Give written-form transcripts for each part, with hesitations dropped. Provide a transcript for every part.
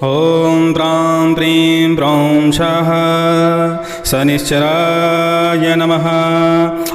ओम प्रां प्रीं प्रौं शः शनिश्चराय नमः।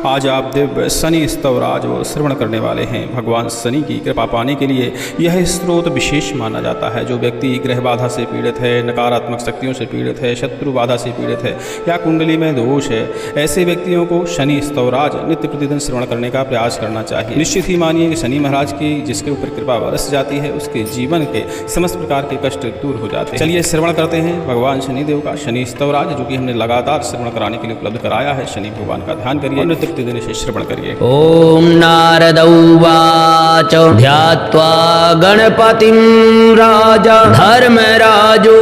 आज आप दिव्य शनि स्तवराज व श्रवण करने वाले हैं। भगवान शनि की कृपा पाने के लिए यह स्रोत विशेष माना जाता है। जो व्यक्ति ग्रह बाधा से पीड़ित है, नकारात्मक शक्तियों से पीड़ित है, शत्रु बाधा से पीड़ित है या कुंडली में दोष है, ऐसे व्यक्तियों को शनि स्तवराज नित्य प्रतिदिन श्रवण करने का प्रयास करना चाहिए। निश्चित ही मानिए कि शनि महाराज की जिसके ऊपर कृपा बरस जाती है उसके जीवन के समस्त प्रकार के कष्ट दूर हो जाते हैं। चलिए श्रवण करते हैं भगवान शनिदेव का शनि स्तवराज, जो कि हमने लगातार श्रवण कराने के लिए उपलब्ध कराया है। शनि भगवान का ध्यान करिए, नित्य प्रतिदिन इसे श्रवण करिए। ओम नारद उवाच ध्यात्वा गणपतिं राजा धर्मराजो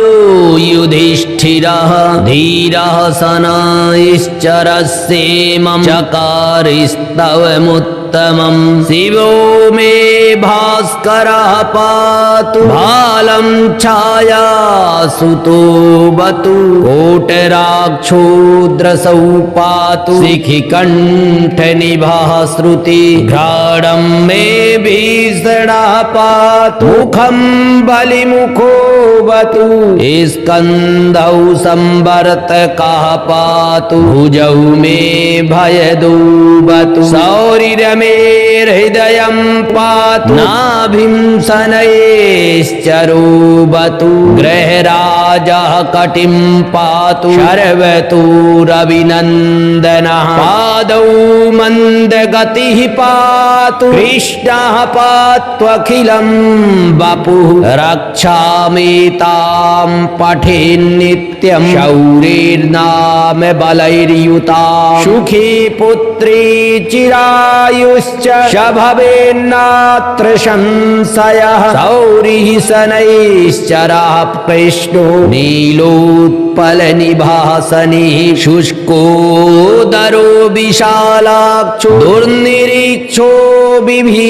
युधिष्ठिरः धीरः शनैश्चरस्येमं चकारस्तवमुत्तमं शिवो मे भास्करः पातु भालं छाया सुतो बतु कोटराक्षोद्रसौ पातु शिखिकण्ठनिभः श्रुति घ्राणं मे भीषणः पातु मुखं बलिमुखो बतु स्कन्धौ संवर्तकः पातु भुजौ मे भयदो बतु शौरिरमे हृदयं पातु नाभिं शनैश्चरो बतु गृहराजः कटिं पातु शर्वतोरभिनन्दनः पादौ मन्दगतिः पातु कृष्णः पात्वखिलं वपुः रक्षामेतां पठेन्नित्यं शौरिर्नाम बलैर्युता सुखी पुत्री चिरायुश्च शभवेन्नात्र संशयः शौरिः शनैश्चरः कृष्णो नीलोत्पलनिभासनिः शुष्कोदरो विशालाक्षो दुर्निरीक्षो विभीषणः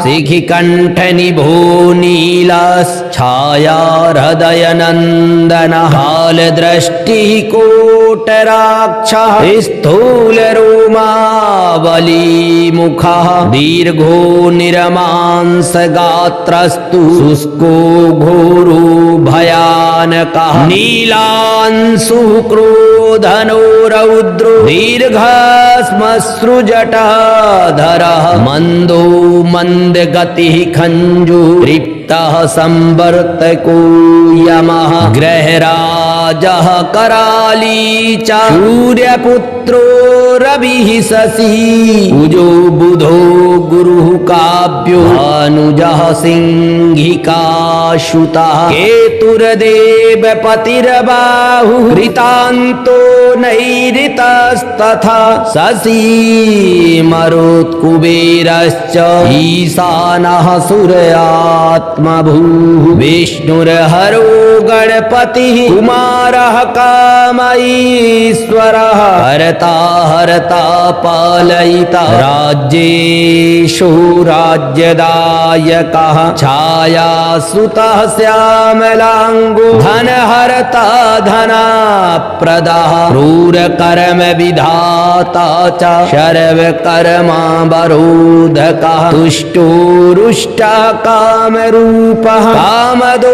शिखिकण्ठनिभो नीलश्छाया हृदयनन्दनः कालदृष्टिः कोटराक्षः स्थूलरोमावलीमुखः दीर्घो निरमांसगात्रस्तु शुष्को घोरो भयानकः नीलांशुः क्रोधनो रौद्रो दीर्घश्मश्रुजटाधरः मन्दो मन्दगतिः खञ्जो तः संवर्तको यमः गृहराजः कराली च सूर्यपुत्रो रविः शशि कुजो बुधो गुरुः काव्यो अनुजः सिंहिकाश्रुतः केतुर्देवपतिर्बाहुः कृतान्तो नैऋतस्तथा शशि मरुत्कुबेरश्च ईशानः सूर्यात् विष्णुर्हरो गणपतिः कुमारः कामईश्वरः हरता हरता पालयिता राज्येषु राज्यदायकः छायासुतः श्यामलाङ्गो धनहरता धनाप्रदः क्रूरकर्म विधाता च शर्वकर्मावरोधकः तुष्टो रुष्टः कामरूपः कामदोरभिनन्दनः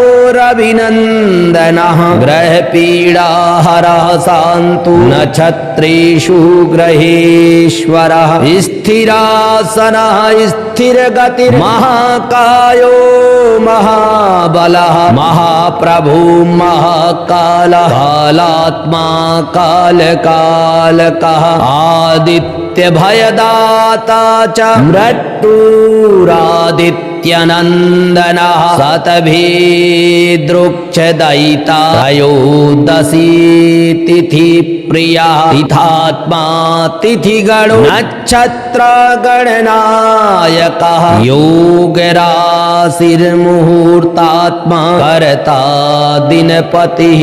ग्रहपीडाहरः शान्तु नक्षत्रेषु ग्रहेश्वरः स्थिरासनः स्थिरगतिर्महाकायो महाबलः महाप्रभो महाकालः कालात्मा कालकालकः आदित्यभयदाता च मृत्युरादित्यनन्दनः शतभिदृक्षदयिता त्रयोदशी तिथि प्रियः तिथात्मा तिथिगणो नक्षत्रगणनायकः योगराशिर्मुहूर्तात्मा कर्ता दिनपतिः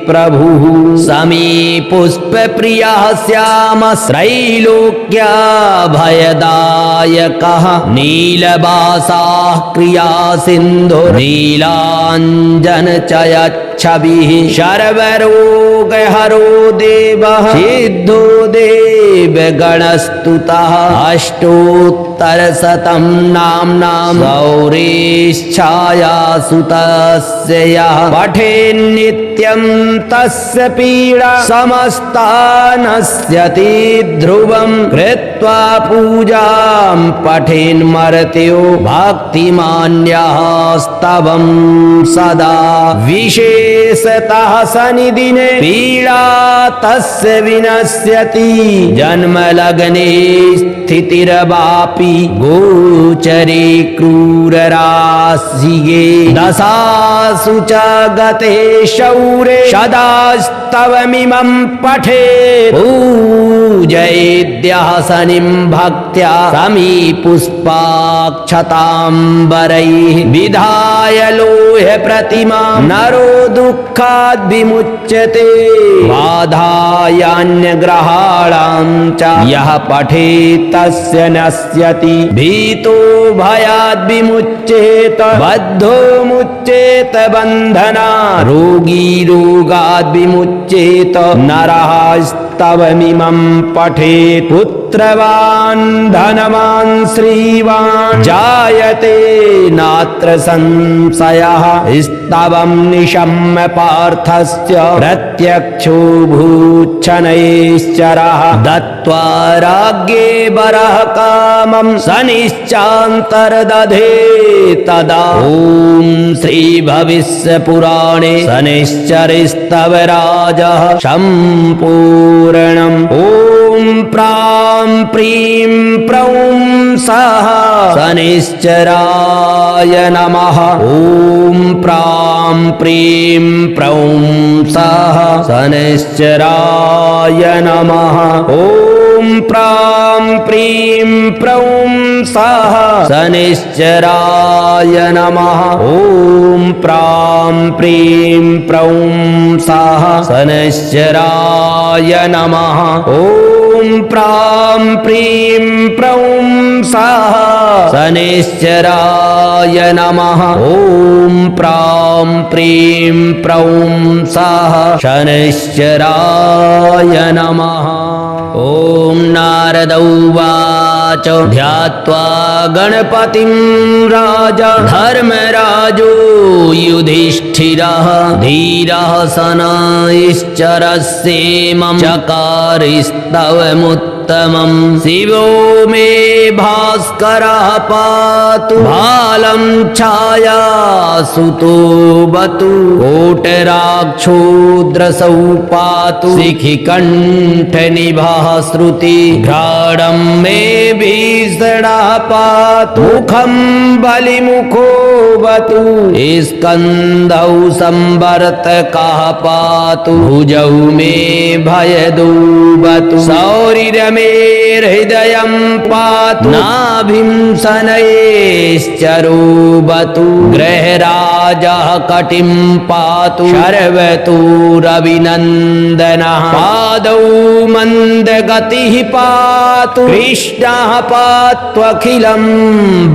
प्रभुः समीपुष्पप्रियः श्यामश्रैलोक्याभयदायकः नीलवासाः क्रियासिन्धुः नीलाञ्जनचयच्छविः सर्वरोगहरो देवः सिद्धो देवगणस्तुतः अष्टोत्तर सहस्रशतं नाम्नां गौरीच्छाया सुतस्य यः पठेन्नित्यं तस्य पीडा समस्ता नश्यति ध्रुवं कृत्वा पूजां पठेन्मर्त्यो भक्तिमान्यः स्तवं सदा विशेषतः शनिदिने पीडा तस्य विनश्यति जन्मलग्ने स्थितिर्वापि गोचरे क्रूरराशिगे दशासु च गते शौरे सदास्तवमिमं पठेत् पूजयेद्यः शनिं भक्त्या समीपुष्पाक्षताम्बरैः विधाय लोह्य प्रतिमां नरो दुःखाद् विमुच्यते बाधायान्यग्रहाणां च यः पठेत् तस्य नश्यति भीतो भयाद् विमुच्येत बद्धो मुच्येत बन्धनात् रोगी रोगाद् विमुच्येत नरः स्तवमिमं पठेत् पुत्रवान् धनवान् श्रीवान् जायते नात्र संशयः स्तवं निशम्य पार्थस्य प्रत्यक्षो भूच्छनैश्चरः दत्त्वा राज्ञे वरः कामं शनिश्चान्तर्दधे तदा ॐ श्री भविष्यपुराणे शनिश्चरस्तवराजः सम्पूर्णम् ॐ प्रां प्रीं प्रौं सः शनिश्चराय नमः ॐ प्रां प्रीं प्रौं सः शनिश्चराय नमः ॐ प्रां प्रीं प्रौं सः शनिश्चराय नमः ॐ प्रां प्रीं प्रौं सः शनिश्चराय नमः ॐ प्रां प्रीं प्रौं सः शनिश्चराय नमः ॐ प्रां प्रीं प्रौं सः शनिश्चराय नमः ॐ नारद उवाच ध्यात्वा गणपतिं राजा धर्मराजो युधिष्ठिरः धीरः शनैश्चरस्येमं चकारस्तवमुत्तमं शिवो मे भास्करः पातु भालं छाया सुतो बतु कोटराक्षोद्रसौ पातु शिखिकण्ठनिभः श्रुति घ्राणं मे भीषणः पातु मुखं बलिमुखो बतु स्कन्धौ संवर्तकः पातु भुजौ मे भयदो बतु शौरिरमे हृदयं पातु नाभिं शनैश्चरो बतु गृहराजः कटिं पातु शर्वतोरभिनन्दनः पादौ मन्दगतिः पातु कृष्णः पात्वखिलं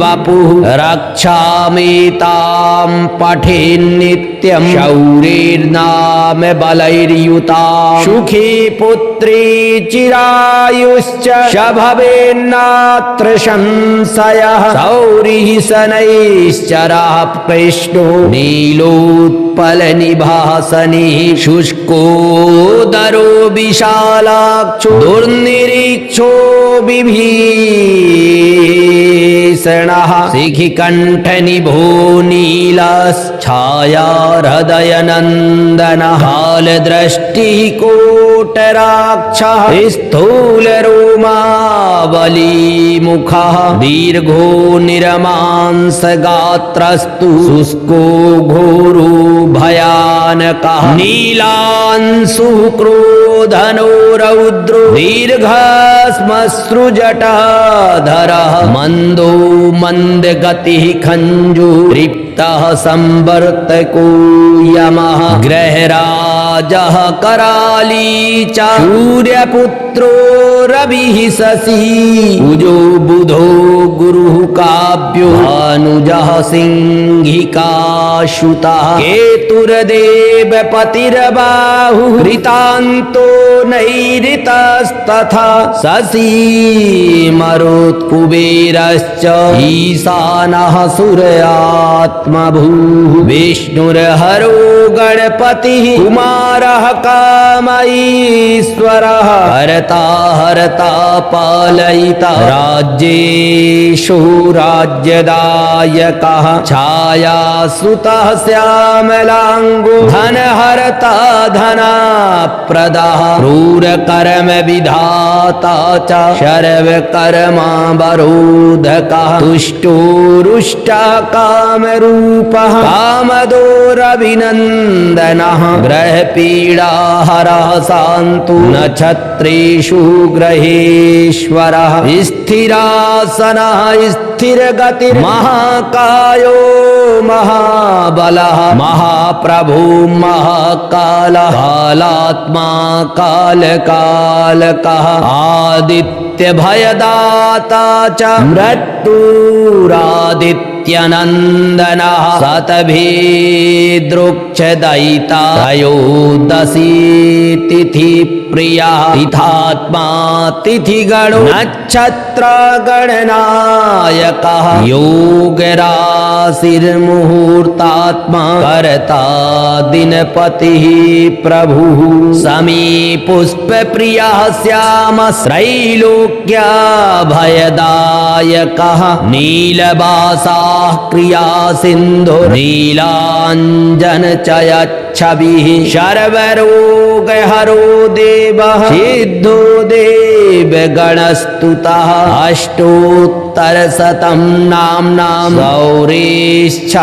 वपुः रक्षामेतां पठेन्नित्यं शौरिर्नाम बलैर्युतां सुखी पुत्री चिरायुश्च भवेन्नात्र संशयः शौरिः शनैश्चरः कृष्णो नीलोत्पलनिभासनिः शुष्कोदरो विशालाक्षो दुर्निरीक्षो विभीषणः शिखिकण्ठनिभो नीलच्छाया हृदयनन्दनः कालदृष्टिः कोटराक्षः स्थूलरोमावलीमुखः दीर्घो निरमांसगात्रस्तु शुष्को घोरो भयानकः नीलांशुः क्रोधनो रौद्रो दीर्घश्मश्रुजटाधरः मन्दो मन्दगतिः खञ्जो तः संवर्तको यमः गृहराजः कराली च सूर्यपुत्रो रविः शशि कुजो बुधो गुरुः काव्यो अनुजः सिंहिका केतुर्देव पतिर्बाहु कृतान्तो नैऋतस्तथा शशी मरुत्कुबेरश्च ईशानः सूर्यात्मभूः विष्णुर्हरो गणपतिः कुमारः कामईश्वरः हरता हरता पालयिता राज्येषु राज्यदायकः छायासुतः श्यामलाङ्गो धनहरता धनाप्रदः क्रूरकर्म विधाता च शर्वकर्मावरोधकः तुष्टोरुष्टः कामरूपः कामदोरभिनन्दनः ग्रहपीडाहरः शान्तु नक्षत्रेषु ग्रहेश्वरः स्थिरासनः स्थिरगतिर्महाकायो महाबलः महाप्रभु महाकालः कालात्मा कालकालकः आदित्यभयदाता च मृत्युरादित्यनन्दनः शतभिदृक्षदयिता त्रयोदशी तिथिप्रियः तिथात्मा तिथिगणो नक्षत्रगणनायकः योगराशिर्मुहूर्तात्मा कर्ता दिनपतिः प्रभुः समीपुष्पप्रियः श्यामश्रैलोक्याभयदायकः नीलवासाः क्रियासिन्धुर्नीलाञ्जनचयच्छविः सर्वरोगहरो देवः सिद्धो देवगणस्तुतः अष्टोत्तरशतं नाम्नां गौरीच्छायासुतस्य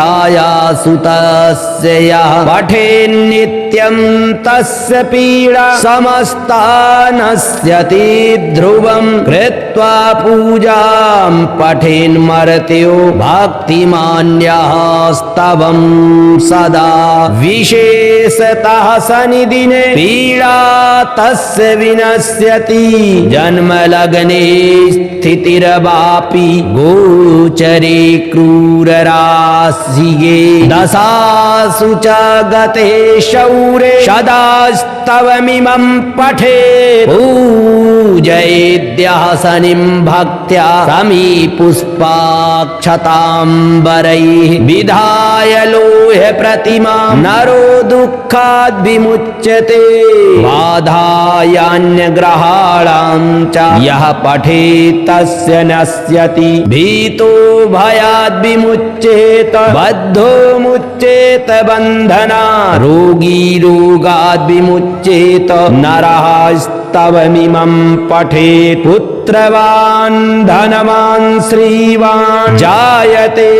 यः पठेन्नित्यं तस्य पीडा समस्ता नश्यति ध्रुवं कृत्वा पूजां पठेन्मर्त्यो भक्तिमान्यः स्तवं सदा विशेषतः शनिदिने पीडा तस्य विनश्यति जन्मलग्ने स्थितिर्वापि गोचरे क्रूरराशिगे दशासु च गते शौरे सदास्तवमिमं पठे पूजयेद्यः शनिं भक्त्या समीपुष्पाक्षताम्बरैः विधाय लोह्य प्रतिमां नरो दुःखाद् विमुच्यते बाधायान्यग्रहाणां च यः पठेत् तस्य नश्यति भीतो भयाद् विमुच्येत बद्धो मुच्येत बन्धनात् रोगी रोगाद् विमुच्येत नरः स्तवमिमं पठेत् पुत्रवान् धनवान् श्रीवान् जायते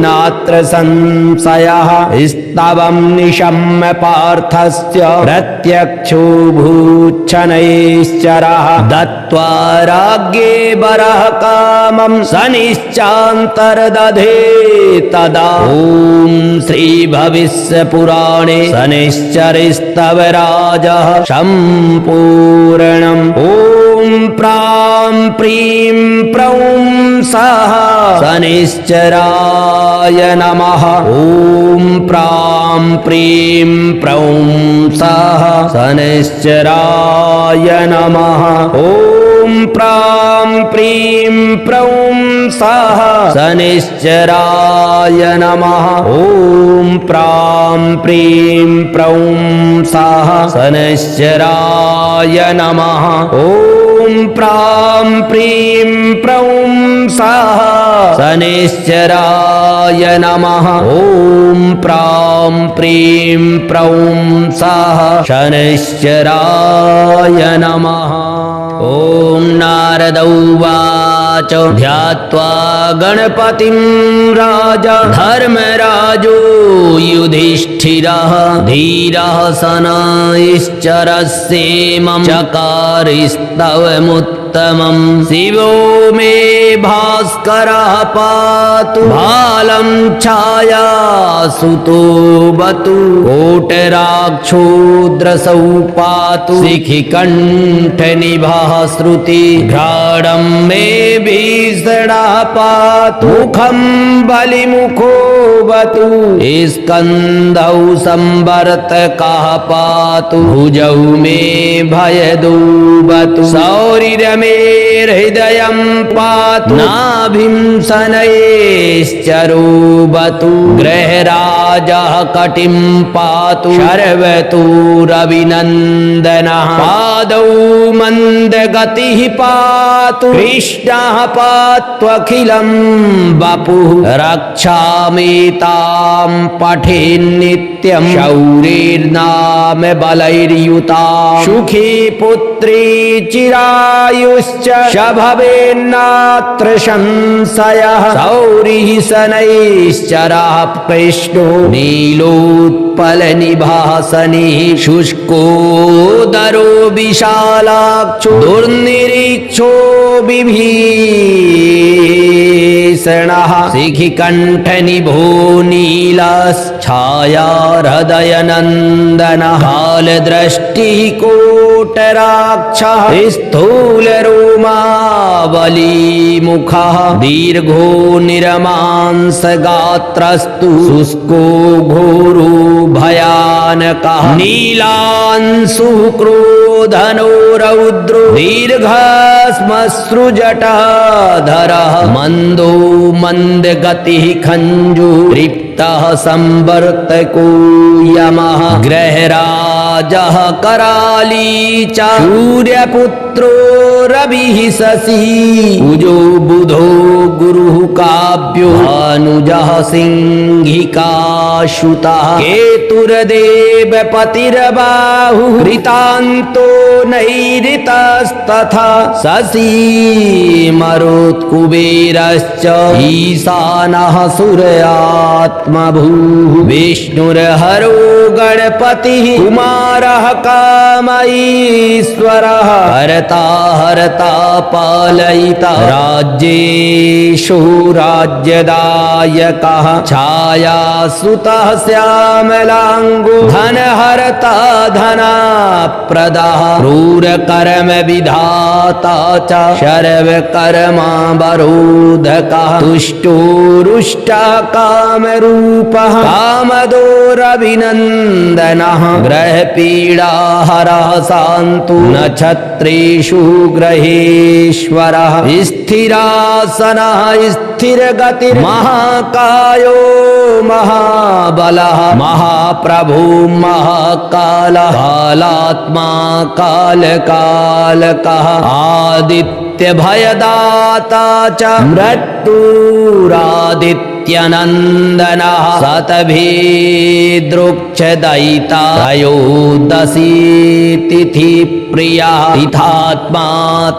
नात्र संशयः स्तवं निशम्य पार्थस्य प्रत्यक्षो भूच्छनैश्चरः दत्त्वा राज्ञे वरः कामं शनिश्चान्तर्दधे तदा ॐ श्री भविष्यपुराणे शनिश्चरस्तवराजः सम्पूर्णम् ॐ प्रां प्रीं प्रौं सः शनिश्चराय नमः ॐ प्रां प्रीं प्रौं सः शनिश्चराय नमः ॐ प्रां प्रीं प्रौं सः शनिश्चराय नमः ॐ प्रां प्रीं प्रौं सः शनिश्चराय नमः ॐ प्रां प्रीं प्रौं सः शनिश्चराय नमः ॐ प्रां प्रीं प्रौं सः शनिश्चराय नमः ॐ नारद उवाच ध्यात्वा गणपतिं राजा धर्मराजो युधिष्ठिरः धीरः शनैश्चरस्येमं चकारस्तवमुत्तरम् उत्तमं शिवो मे भास्करः पातु भालं छाया सुतो बतु कोटराक्षोद्रसौ पातु शिखिकण्ठनिभः श्रुति घ्राणं मे भीषणः पातु मुखं बलिमुखो बतु स्कन्धौ संवर्तकः पातु भुजौ मे भयदो बतु शौरिरमे हृदयं पातु नाभिं शनैश्चरो बतु गृहराजः कटिं पातु शर्वतोरभिनन्दनः पादौ मन्दगतिः पातु कृष्णः पात्वखिलं वपुः रक्षामेतां पठेन्नित्यं शौरिर्नाम बलैर्युतां सुखी पुत्री चिरायुश्च शभवेन्नात्र संशयः शौरिः शनैश्चरः कृष्णो नीलोत्पलनिभासनिः शुष्कोदरो विशालाक्षो दुर्निरीक्षो विभीषणः शिखिकण्ठनिभो नीलश्छाया हृदयनन्दनः कालदृष्टिः कोटराक्षः स्थूलरोमावलीमुखः दीर्घो निरमांसगात्रस्तु शुष्को घोरो भयानकः नीलांशुः क्रोधनो रौद्रो दीर्घश्मश्रुजटाधरः मन्दो मन्दगतिः खञ्जुरिक्तः संवर्तको यमः गृहराजः कराली च सूर्यपुत्रो रविः शशी कुजो बुधो गुरुः काव्यो अनुजः सिंहिकाश्रुतः केतुर्देवपतिर्बाहुः कृतान्तो नैऋतस्तथा शशी मरुत्कुबेरश्च ईशानः सूर्यात्मभूः विष्णुर्हरो गणपतिः कुमारः कामईश्वरः हरता हरता पालयिता राज्येषु राज्यदायकः छायासुतः श्यामलाङ्गो धनहरता धनाप्रदः क्रूरकर्म विधाता च शर्वकर्मावरोधकः तुष्टो रुष्टः कामरूपः कामदोरभिनन्दनः ग्रहपीडाहरः शान्तु नक्षत्रेषु ग्रहेश्वरः स्थिरासनः स्थिरगतिर्महाकायो महाबलः महाप्रभु महाकालः कालात्मा कालकालकः आदित्यभयदाता च मृत्युरादित्यनन्दनः शतभिदृक्षदयिता त्रयोदशी तिथिप्रियः तिथात्मा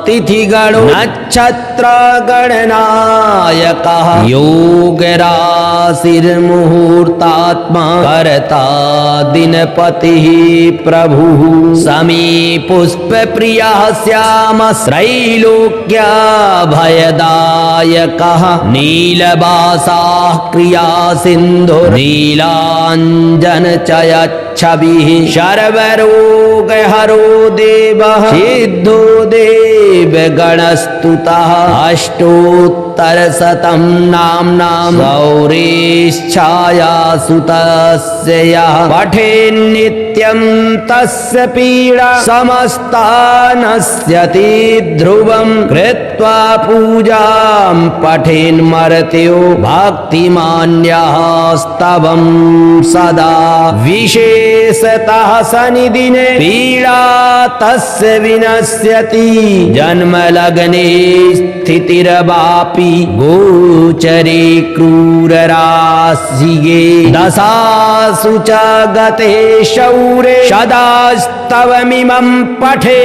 तिथिगणो नक्षत्रगणनायकः योगराशिर्मुहूर्तात्मा कर्ता दिनपतिः प्रभुः समीपुष्पप्रियः श्यामश्रैलोक्यभयदायकः नीलबासाः क्रियासिन्धुर् नीलाञ्जनचयच्छविः सर्वरोगहरो देवः सिद्धो देवगणस्तुतः अष्टोत्तरशतं नाम्नां गौरीच्छायासुतस्य यः पठेन्नित्यं तस्य पीडा समस्ता नश्यति ध्रुवं कृत्वा पूजां पठेन्मर्त्यो भक्तिमान्यः स्तवं सदा विशेषतः शनिदिने पीडा तस्य विनश्यति जन्मलग्ने स्थितिर्वापि गोचरे क्रूरराशिगे दशासु च गते शौरे सदास्तवमिमं पठे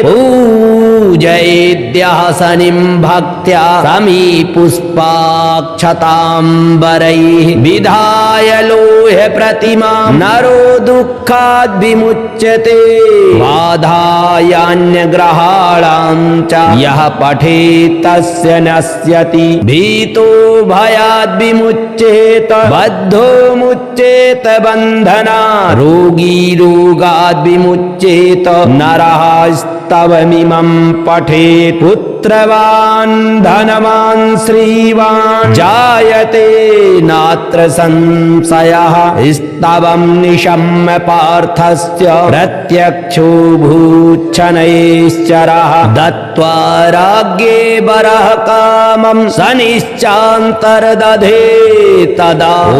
पूजयेद्यः शनिं भक्त्या समीपुष्पाक्षताम्बरैः विधाय लो ह्य प्रतिमा नरो दुःखाद् विमुच्यते बाधायान्यग्रहाणां च यः पठेत् तस्य नश्यति भीतो भयाद् विमुच्येत बद्धो मुच्येत बन्धनात् रोगी रोगाद् विमुच्येत नरः स्तवमिमं पठेत् पुत्रवान् धनवान् श्रीवान् जायते नात्र संशयः स्तवं निशम्य पार्थस्य प्रत्यक्षो भूच्छनैश्चरः दत्त्वा राज्ञे वरः कामं शनिश्चान्तर्दधे तदा ॐ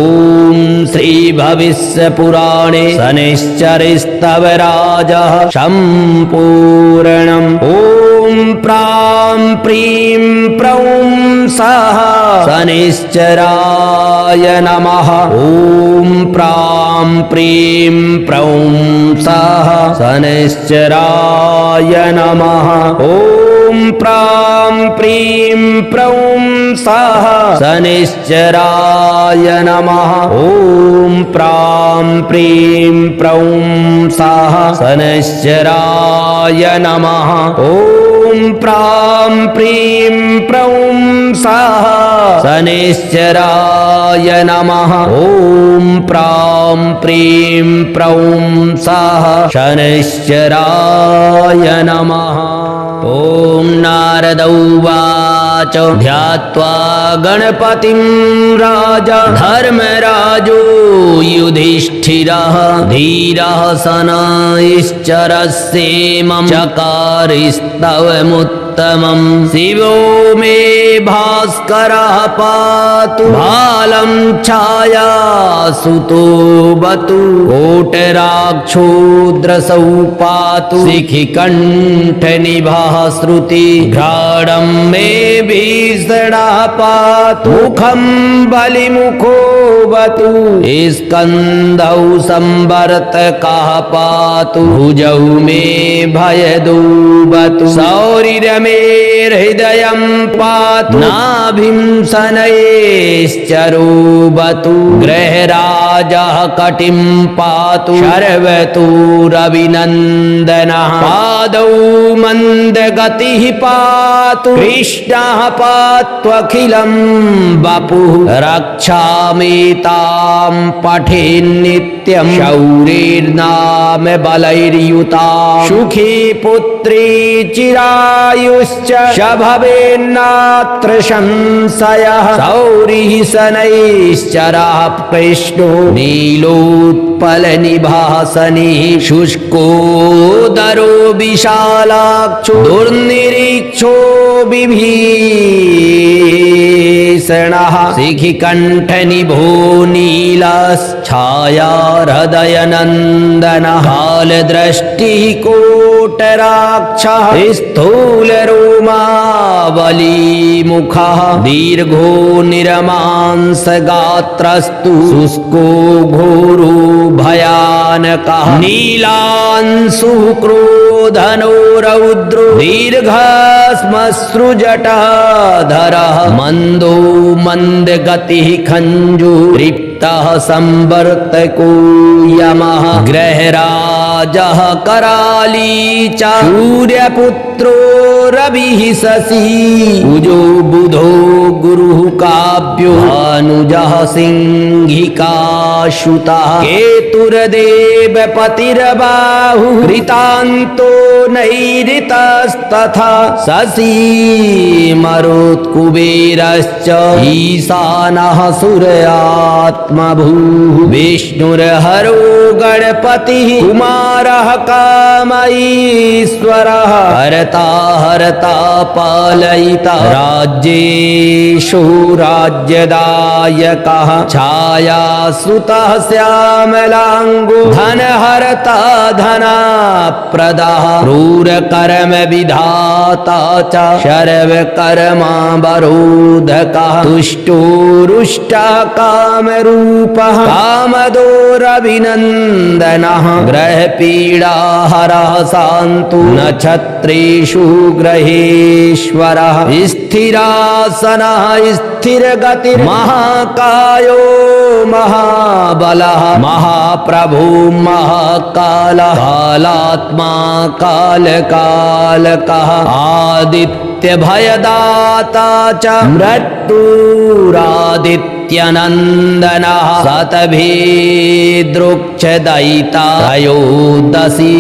श्रीभविष्यपुराणे शनिश्चरस्तवराजः सम्पूर्णम् ॐ प्रां प्रीं प्रौं सः शनिश्चराय नमः ॐ प्रां प्रीं प्रौं सः शनिश्चराय नमः ॐ प्रां प्रीं प्रौं सः शनिश्चराय नमः ॐ प्रां प्रीं प्रौं सः शनिश्चराय नमः ॐ प्रां प्रीं प्रौं सः शनिश्चराय नमः ॐ प्रां प्रीं प्रौं सः शनिश्चराय नमः ॐ नारद उवाच ध्यात्वा गणपतिं राजा धर्मराजो युधिष्ठिरः धीरः शनैश्चरस्येमं चकारस्तवमुत्तमं शिवो मे भास्करः पातु बालं छायासुतो बतु कोटराक्षोद्रसौ पातु शिखिकण्ठनिभः श्रुति घ्राणं मे भीषणः पातु मुखं बलिमुखो बतु स्कन्धौ संवर्तकः पातु भुजौ मे भयदो बतु शौरिरमे हृदयं पातु नाभिं शनैश्चरो बतु गृहराजः कटिं पातु शर्वतोरभिनन्दनः पादौ मन्दगतिः पातु कृष्णः पात्वखिलं वपुः रक्षामेतां पठेन्नित्यं शौरिर्नाम बलैर्युता सुखी पुत्री चिरायुश्च शभवेन्नात्र संशयः शौरिः शनैश्चरः कृष्णो नीलोत्पलनिभासनिः शुष्कोदरो विशालाक्षो दुर्निरीक्षो विभीषणः शिखिकण्ठनिभो नीलच्छाया हृदयनन्दनः कालदृष्टिः कोटराक्षः स्थूलरोमावलीमुखः दीर्घो निरमांसगात्रस्तु शुष्को घोरो भयानकः नीलांशुः क्रोधनो रौद्रो दीर्घश्मश्रुजटाधरः मन्दो मन्दगतिः खञ्जो रिक्तः संवर्तको यमः गृहराजः कराली च सूर्यपुत्रो रविः शशि कुजो बुधो गुरुः काव्यो अनुजः सिंहिकाश्रुतः केतुर्देवपतिर्बाहुः कृतान्तो नैऋतस्तथा शशि मरुत्कुबेरश्च ईशानः सूर्यात्मभूः विष्णुर्हरो गणपतिः कुमारः कामईश्वरः हरता हरता पालयिता राज्येषु राज्यदायकः छायासुतः श्यामलाङ्गो धनहरता धनाप्रदः क्रूरकर्म विधाता च शर्वकर्मावरोधकः तुष्टो रुष्टः कामरूपः कामदोरभिनन्दनः ग्रहपीडाहरः शान्तु नक्षत्रेषु ग्रह ग्रहेश्वरः स्थिरासनः स्थिरगतिर् महाकायो महाबलः महाप्रभु महाकालः कालात्मा कालकालकः आदित्यभयदाता च मृत्युरादित्यनन्दनः शतभिदृक्षदयिता त्रयोदशी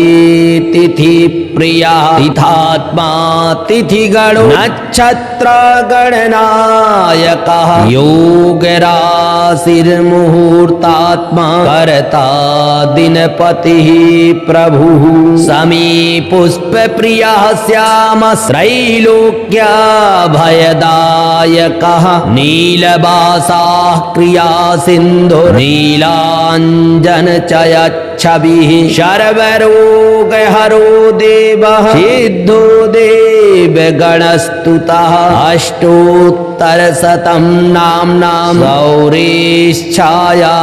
तिथिप्रियः तिथात्मा तिथिगणो नक्षत्रगणनायकः योगराशिर्मुहूर्तात्मा कर्ता दिनपतिः प्रभुः समीपुष्पप्रियः श्यामश्रैलोक्याभयदायकः नीलबासाः क्रियासिन्धुर्नीलाञ्जनचयच्छविः सर्वरोगहरो देवः सिद्धो देवगणस्तुतः अष्टोत्तरशतं नाम्नां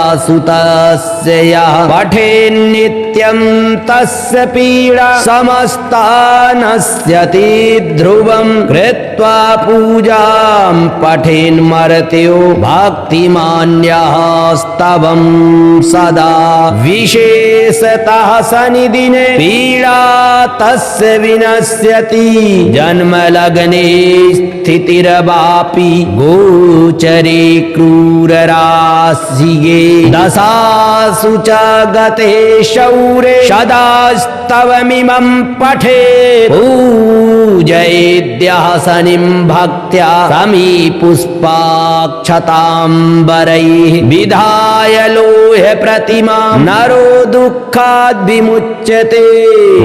गौरीच्छायासुतस्य यः पठेन्नित्यं तस्य पीडा समस्ता नश्यति ध्रुवं कृत्वा पूजां पठेन्मर्त्यो भक्तिमान्यः स्तवं सदा विशेषतः शनिदिने पीडा तस्य विनश्यति जन्मलग्ने स्थितिर्वापि गोचरे क्रूरराशिगे दशासु च गते शौरे सदास्तवमिमं पठे पूजयेद्यः शनिं भक्त्या समीपुष्पाक्षताम्बरैः विधाय लोह्य प्रतिमां नरो दुःखाद् विमुच्यते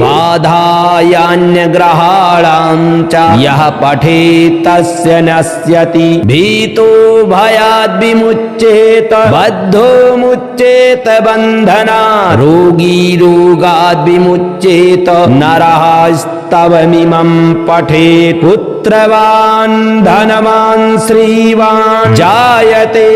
बाधायान्यग्रहाणां च यः पठेत् तस्य नश्यति भीतो भयाद् विमुच्येत बद्धो मुच्येत बन्धनात् रोगी रोगाद् विमुच्येत नरः स्तवमिमं पठेत् पुत्रवान् धनवान् श्रीवान् जायते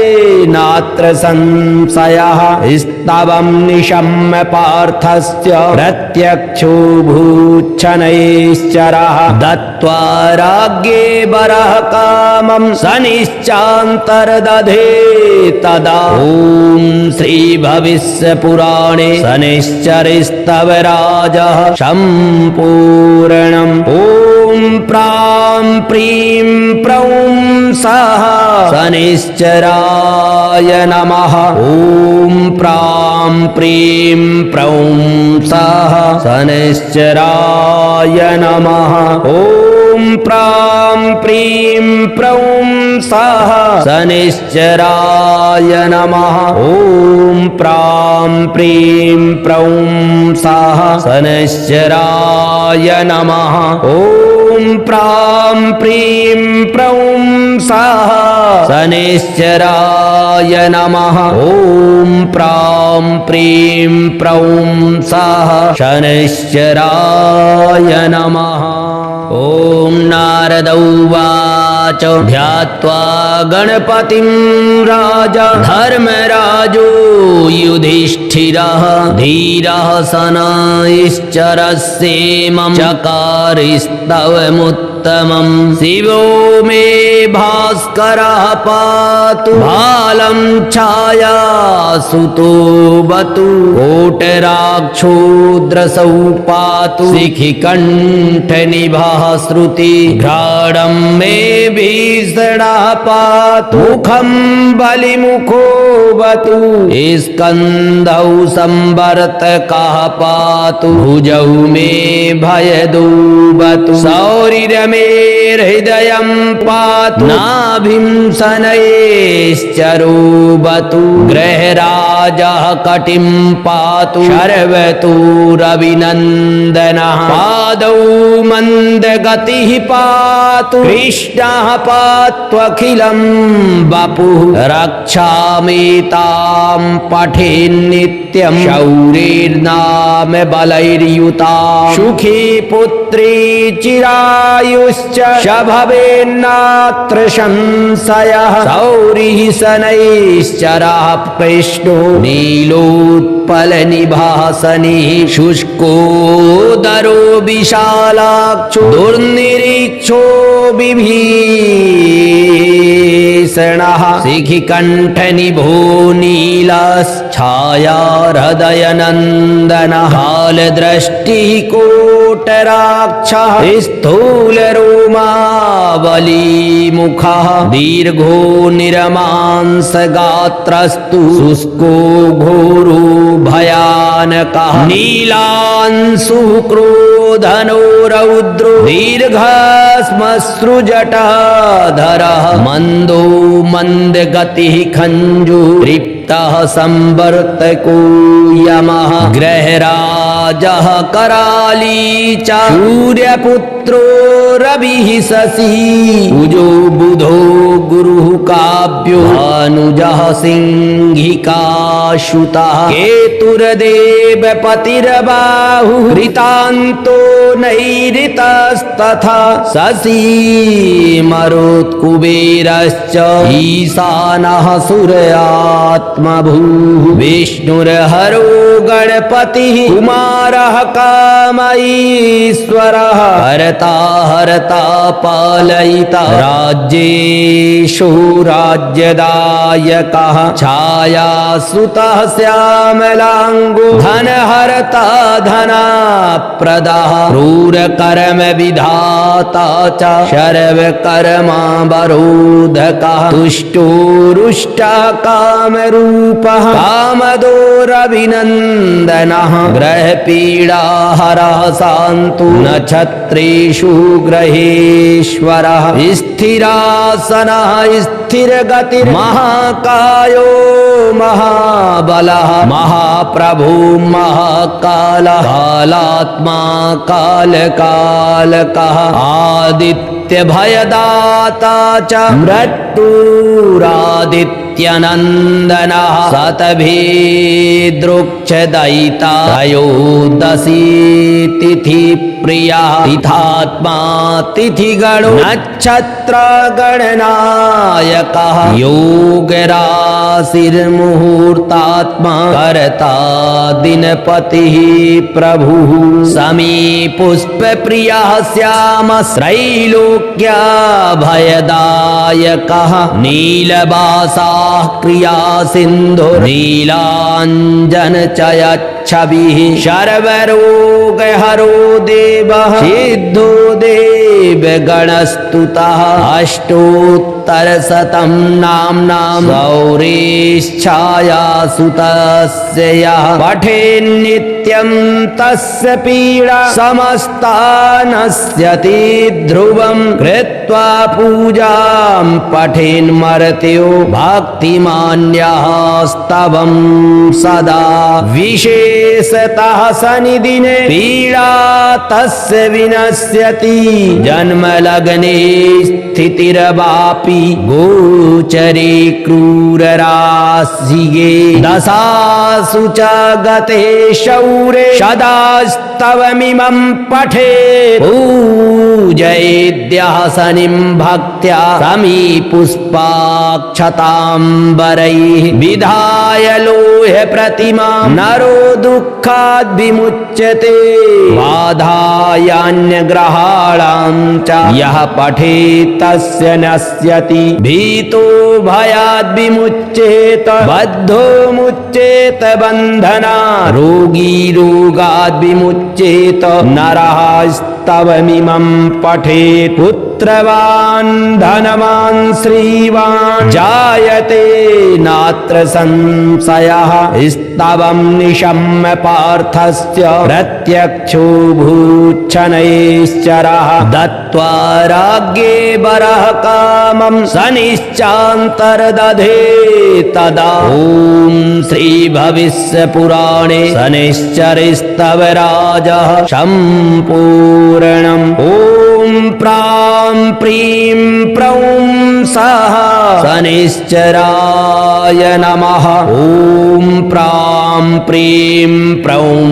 नात्र संशयः स्तवं निशम्य पार्थस्य प्रत्यक्षो भूच्छनैश्चरः दत्त्वा राज्ञे वरः कामं शनिश्चान्तर्दधे तदा ॐ श्री भविष्यपुराणे शनिश्चरस्तवराजः सम्पूर्णम् ॐ प्रां प्रीं प्रौं सः शनिश्चराय नमः ॐ प्रां प्रीं प्रौं सः शनिश्चराय नमः ॐ प्रां प्रीं प्रौं सः शनिश्चराय नमः ॐ प्रां प्रीं प्रौं सः शनिश्चराय नमः ॐ प्रां प्रीं प्रौं सः शनिश्चराय नमः ॐ प्रां प्रीं प्रौं सः शनिश्चराय नमः ॐ नारद उवाच ध्यात्वा गणपतिं राजा धर्मराजो युधिष्ठिरः धीरः शनैश्चरस्येमं चकारस्तवमुत्तमं शिवो मे भास्करः पातु बालं छायासुतो बतु कोटराक्षोद्रसौ पातु शिखिकण्ठनिभः श्रुति घ्राणं मे भीषणः पातु मुखं बलिमुखो बतु स्कन्धौ संवर्तकः पातु भुजौ मे भयदो बतु शौरिरमे हृदयं पातु नाभिं शनैश्चरो बतु गृहराजः कटिं पातु शर्वतो रविनन्दनः पादौ मन्दगतिः पातु कृष्णः पात्वखिलं वपुः रक्षामेतां पठेन्नित्यं शौरिर्नाम बलैर्युता सुखी पुत्री चिरायुश्च भवेन्नात्र संशयः शौरिः शनैश्चरः कृष्णो नीलोत्तमः फलनिभासने शुष्कोदरो विशालाक्षो दुर्निरीक्षो विभीषणः शिखिकण्ठनिभो नीलच्छाया हृदयनन्दनः कालदृष्टिः कोटराक्षः स्थूलरोमावलीमुखः दीर्घो निरमांसगात्रस्तु शुष्को घोरो भयानकः नीलांशुः क्रोधनो रौद्रो दीर्घश्मश्रुजटाधरः मन्दो मन्दगतिः खञ्जुरिप्तः संवर्तको यमः ग्रहराजः कराली च सूर्यपुत्रो रविः शशी कुजो बुधो गुरुः काव्यो भानुजः सिंहिकाश्रुतः केतुर्देवपतिर्बाहुः कृतान्तो नैऋतस्तथा शशी मरुत्कुबेरश्च ईशानः सूर्यात्मभूः विष्णुर्हरो गणपतिः कुमारः कामईश्वरः हरता हरता पालयिता राज्येषु राज्यदायकः छायासुतः श्यामलाङ्गो धनहरता धनप्रदः क्रूरकर्म विधाता च शर्वकर्मावरोधकः तुष्टो रुष्टः कामरूपः कामदोरभिनन्दनः ग्रहपीडाहरः शान्तु नक्षत्रेषु ग्रहेश्वरः स्थिरासनः स्थिरगतिर्महाकायो महाबलः महाप्रभु महाकालः कालात्मा कालकालकः आदित्यभयदाता च मृत्युरादित्यनन्दनः शतभिदृक्षदयिता त्रयोदशी तिथिप्रियः तिथात्मा तिथिगणो नक्षत्रगणनायकः योगराशिर्मुहूर्तात्मा कर्ता दिनपतिः प्रभुः समीपुष्पप्रियः श्यामश्रैलोक्यभयदायकः नीलवासाः क्रियासिन्धुः नीलाञ्जनचयच्छविः सर्वरोगहरो देवः सिद्धो देवगणस्तुतः अष्टोत्तरशतं नाम्नां गौरीच्छायासुतस्य यः पठेन्नित्यं तस्य पीडा समस्ता नश्यति ध्रुवं कृत्वा पूजां पठेन्मर्त्यो भक्तिमान्यः स्तवं सदा विशेषतः शनिदिने पीडा तस्य विनश्यति जन्मलग्ने स्थितिर्वापि गोचरे क्रूरराशिगे दशासु च गते शौरे सदास्तवमिमं पठे पूजयेद्यः शनिं भक्त्या समीपुष्पाक्षताम्बरैः विधाय लोह प्रतिमा नरो दुःखाद् विमुच्यते बाधायान्यग्रहाणां च यः पठेत् तस्य नश्यति भीतो भयाद् विमुच्येत बद्धो मुच्येत बन्धनात् रोगी रोगाद् विमुच्येत नरः स्तवमिमं पठेत् पुत्रवान् धनवान् श्रीवान् जायते नात्र संशयः स्तवं निशम्य पार्थस्य प्रत्यक्षो भूच्छनैश्चरः दत्त्वा राज्ञे वरः कामं शनिश्चान्तर्दधे तदा ॐ श्रीभविष्यपुराणे शनिश्चरस्तवराजः सम्पूर्णम् ॐ प्रां प्रीं प्रौं सः शनिश्चराय नमः ॐ प्रां प्रीं प्रौं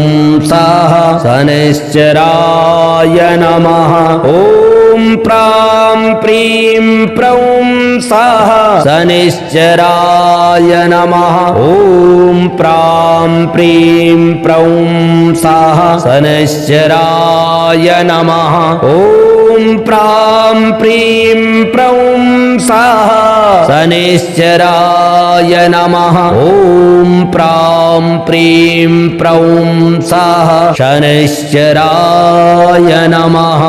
सः शनिश्चराय नमः ॐ ॐ प्रां प्रीं प्रौं सः शनिश्चराय नमः ॐ प्रां प्रीं प्रौं सः शनिश्चराय नमः ॐ प्रां प्रीं प्रौं सः शनिश्चराय नमः ॐ प्रां प्रीं प्रौं सः शनिश्चराय नमः।